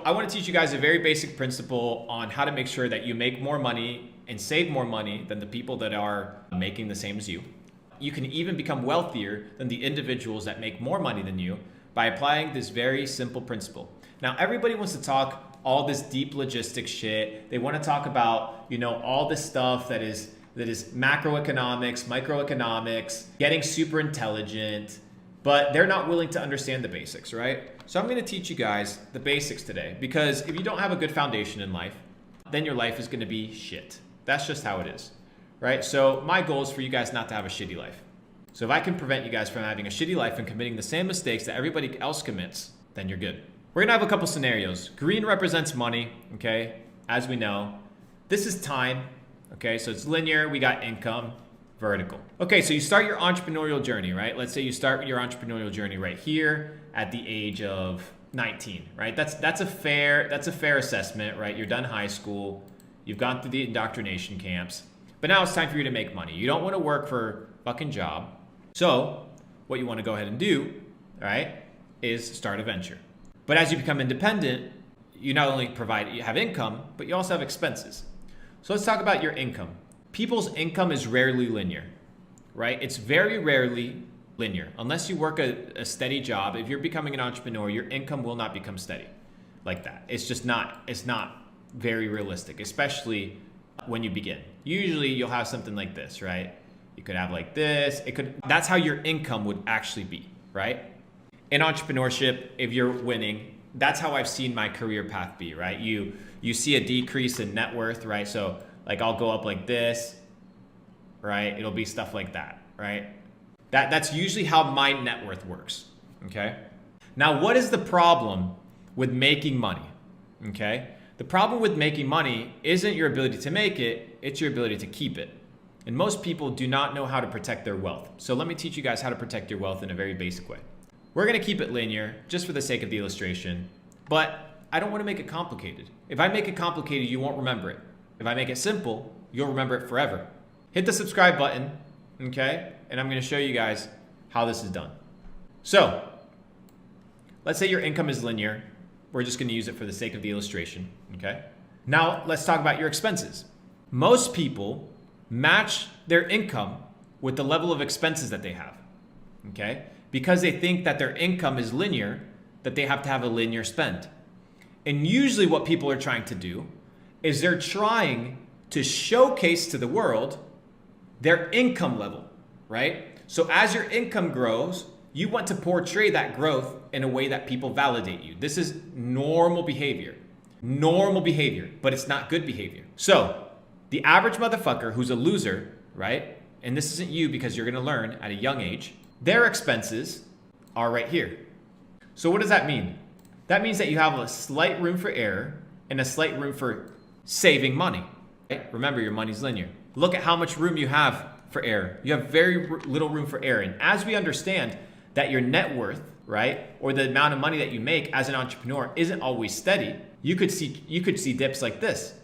I want to teach you guys a very basic principle on how to make sure that you make more money and save more money than the people that are making the same as you. You can even become wealthier than the individuals that make more money than you by applying this very simple principle. Now, everybody wants to talk all this deep logistics shit. They want to talk about, all this stuff that is macroeconomics, microeconomics, getting super intelligent, but they're not willing to understand the basics, right? So I'm going to teach you guys the basics today, because if you don't have a good foundation in life, then your life is going to be shit. That's just how it is, right? So my goal is for you guys not to have a shitty life. So if I can prevent you guys from having a shitty life and committing the same mistakes that everybody else commits, then you're good. We're gonna have a couple scenarios. Green represents money, okay? As we know. This is time, okay? So it's linear, we got income, vertical. Okay, so you start your entrepreneurial journey, right? Let's say you start your entrepreneurial journey right here at the age of 19, right? That's a fair assessment, right? You're done high school, you've gone through the indoctrination camps, but now it's time for you to make money. You don't want to work for a fucking job. So what you want to go ahead and do, right, is start a venture. But as you become independent, you not only you have income, but you also have expenses. So let's talk about your income. People's income is rarely linear, right? It's very rarely linear. Unless you work a steady job, if you're becoming an entrepreneur, your income will not become steady like that. It's not very realistic, especially when you begin. Usually you'll have something like this, right? You could have like this. That's how your income would actually be, right? In entrepreneurship, if you're winning, that's how I've seen my career path be, right? You see a decrease in net worth, right? So like I'll go up like this, right? It'll be stuff like that, right? That's usually how my net worth works, okay? Now, what is the problem with making money, okay? The problem with making money isn't your ability to make it, it's your ability to keep it. And most people do not know how to protect their wealth. So let me teach you guys how to protect your wealth in a very basic way. We're gonna keep it linear just for the sake of the illustration, but I don't wanna make it complicated. If I make it complicated, you won't remember it. If I make it simple, you'll remember it forever. Hit the subscribe button, okay? And I'm gonna show you guys how this is done. So, let's say your income is linear. We're just gonna use it for the sake of the illustration, okay? Now, let's talk about your expenses. Most people match their income with the level of expenses that they have, okay? Because they think that their income is linear, that they have to have a linear spend. And usually what people are trying to do is they're trying to showcase to the world their income level, right? So as your income grows, you want to portray that growth in a way that people validate you. This is normal behavior, but it's not good behavior. So the average motherfucker who's a loser, right? And this isn't you, because you're gonna learn at a young age, their expenses are right here. So what does that mean? That means that you have a slight room for error and a slight room for saving money, right? Remember, your money's linear. Look at how much room you have for error. You have very little room for error. And as we understand that your net worth, right, or the amount of money that you make as an entrepreneur isn't always steady, you could see dips like this,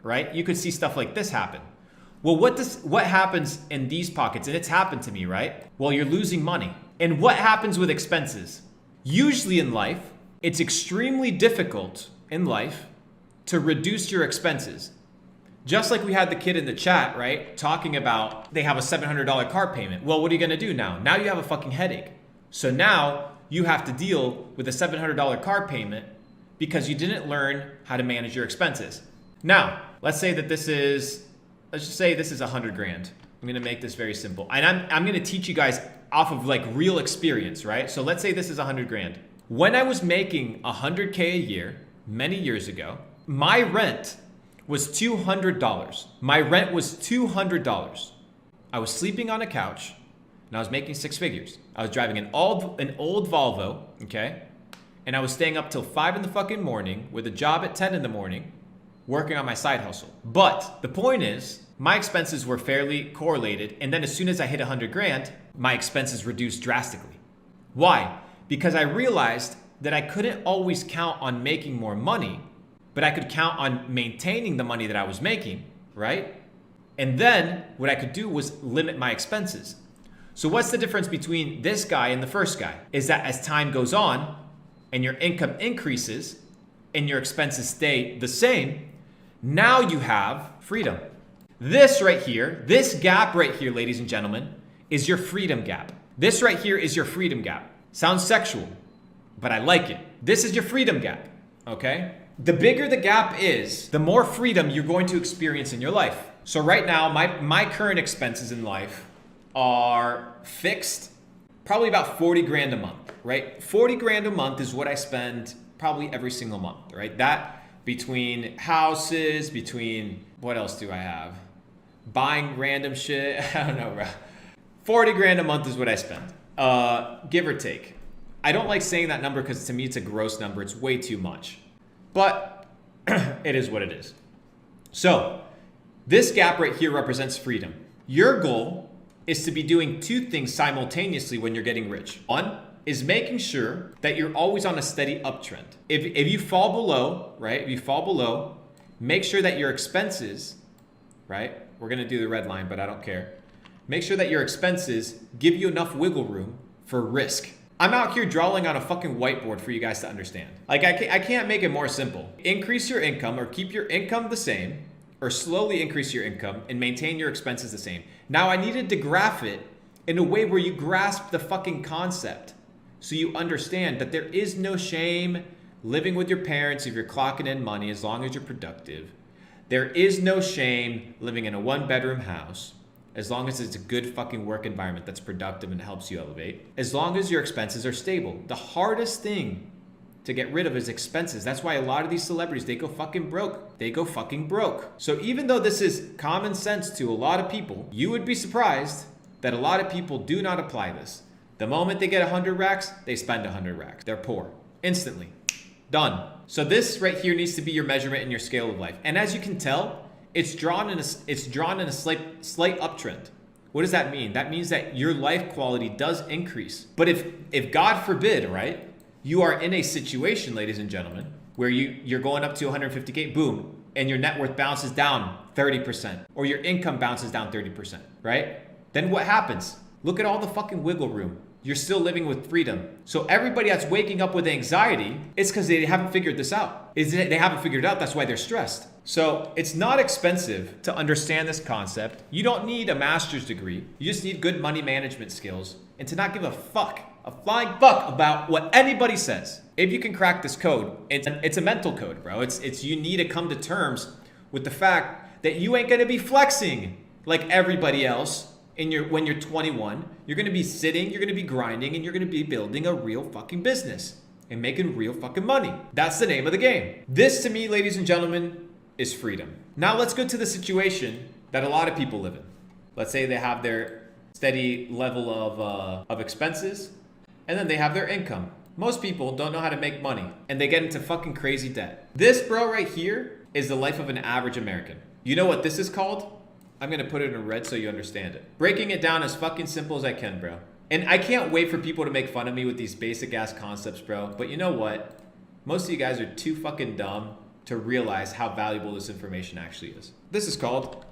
right? You could see stuff like this happen. Well, what happens in these pockets? And it's happened to me, right? Well, you're losing money. And what happens with expenses? Usually in life, it's extremely difficult in life to reduce your expenses. Just like we had the kid in the chat, right? Talking about they have a $700 car payment. Well, what are you gonna do now? Now you have a fucking headache. So now you have to deal with a $700 car payment because you didn't learn how to manage your expenses. Now, let's just say this is 100 grand. I'm gonna make this very simple. And I'm gonna teach you guys off of like real experience, right? So let's say this is 100 grand. When I was making 100K a year, many years ago, my rent was $200. My rent was $200. I was sleeping on a couch and I was making six figures. I was driving an old Volvo, okay? And I was staying up till 5 in the fucking morning with a job at 10 in the morning, working on my side hustle. But the point is, my expenses were fairly correlated. And then as soon as I hit 100 grand, my expenses reduced drastically. Why? Because I realized that I couldn't always count on making more money, but I could count on maintaining the money that I was making, right? And then what I could do was limit my expenses. So what's the difference between this guy and the first guy? Is that as time goes on and your income increases, and your expenses stay the same, now you have freedom. This right here, this gap right here, ladies and gentlemen, is your freedom gap. This right here is your freedom gap. Sounds sexual, but I like it. This is your freedom gap, okay? The bigger the gap is, the more freedom you're going to experience in your life. So right now, my current expenses in life are fixed, probably about 40 grand a month, right? 40 grand a month is what I spend probably every single month, right? That between houses, between, what else do I have? Buying random shit, I don't know, bro. 40 grand a month is what I spend, give or take. I don't like saying that number because to me it's a gross number. It's way too much, but it is what it is. So this gap right here represents freedom. Your goal is to be doing two things simultaneously when you're getting rich. One is making sure that you're always on a steady uptrend. If you fall below, right? If you fall below, make sure that your expenses, right? We're gonna do the red line, but I don't care. Make sure that your expenses give you enough wiggle room for risk. I'm out here drawing on a fucking whiteboard for you guys to understand. Like I can't make it more simple. Increase your income or keep your income the same, or slowly increase your income and maintain your expenses the same. Now I needed to graph it in a way where you grasp the fucking concept. So you understand that there is no shame living with your parents if you're clocking in money as long as you're productive. There is no shame living in a 1-bedroom house as long as it's a good fucking work environment that's productive and helps you elevate. As long as your expenses are stable. The hardest thing to get rid of is expenses. That's why a lot of these celebrities, they go fucking broke. They go fucking broke. So even though this is common sense to a lot of people, you would be surprised that a lot of people do not apply this. The moment they get 100 racks, they spend 100 racks. They're poor. Instantly. Done. So this right here needs to be your measurement in your scale of life. And as you can tell, it's drawn in a slight uptrend. What does that mean? That means that your life quality does increase. But if God forbid, right, you are in a situation, ladies and gentlemen, where you're going up to 150K, boom, and your net worth bounces down 30%, or your income bounces down 30%, right? Then what happens? Look at all the fucking wiggle room. You're still living with freedom. So everybody that's waking up with anxiety, it's because they haven't figured this out. They haven't figured it out, that's why they're stressed. So it's not expensive to understand this concept. You don't need a master's degree. You just need good money management skills and to not give a flying fuck about what anybody says. If you can crack this code, it's a mental code, bro. It's you need to come to terms with the fact that you ain't gonna be flexing like everybody else when you're 21. You're gonna be sitting, you're gonna be grinding, and you're gonna be building a real fucking business and making real fucking money. That's the name of the game. This to me, ladies and gentlemen, is freedom. Now let's go to the situation that a lot of people live in. Let's say they have their steady level of expenses, and then they have their income. Most people don't know how to make money, and they get into fucking crazy debt. This, bro, right here is the life of an average American. You know what this is called? I'm gonna put it in red so you understand it. Breaking it down as fucking simple as I can, bro. And I can't wait for people to make fun of me with these basic ass concepts, bro. But you know what? Most of you guys are too fucking dumb to realize how valuable this information actually is. This is called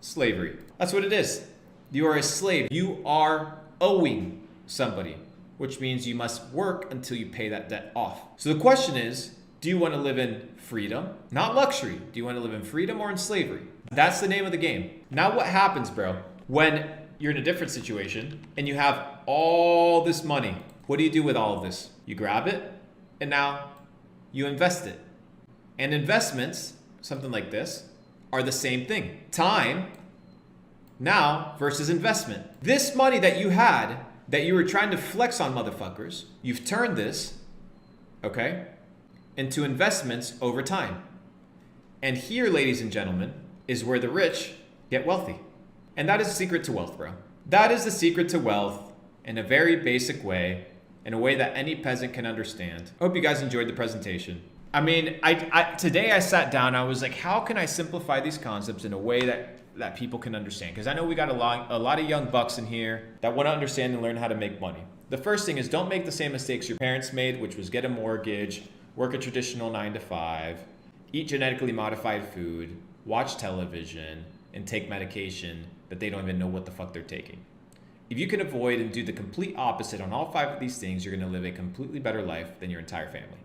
slavery. That's what it is. You are a slave. You are owing somebody, which means you must work until you pay that debt off. So the question is, do you want to live in freedom? Not luxury. Do you want to live in freedom or in slavery? That's the name of the game. Now what happens, bro, when you're in a different situation and you have all this money? What do you do with all of this? You grab it and now you invest it. And investments, something like this, are the same thing. Time now versus investment. This money that you had, that you were trying to flex on motherfuckers, you've turned this, okay, into investments over time. And here, ladies and gentlemen, is where the rich get wealthy. And that is the secret to wealth, bro. That is the secret to wealth in a very basic way, in a way that any peasant can understand. I hope you guys enjoyed the presentation. I mean, today I sat down, I was like, how can I simplify these concepts in a way that people can understand? Because I know we got a lot of young bucks in here that want to understand and learn how to make money. The first thing is, don't make the same mistakes your parents made, which was get a mortgage, work a traditional 9 to 5, eat genetically modified food, watch television, and take medication that they don't even know what the fuck they're taking. If you can avoid and do the complete opposite on all 5 of these things, you're going to live a completely better life than your entire family.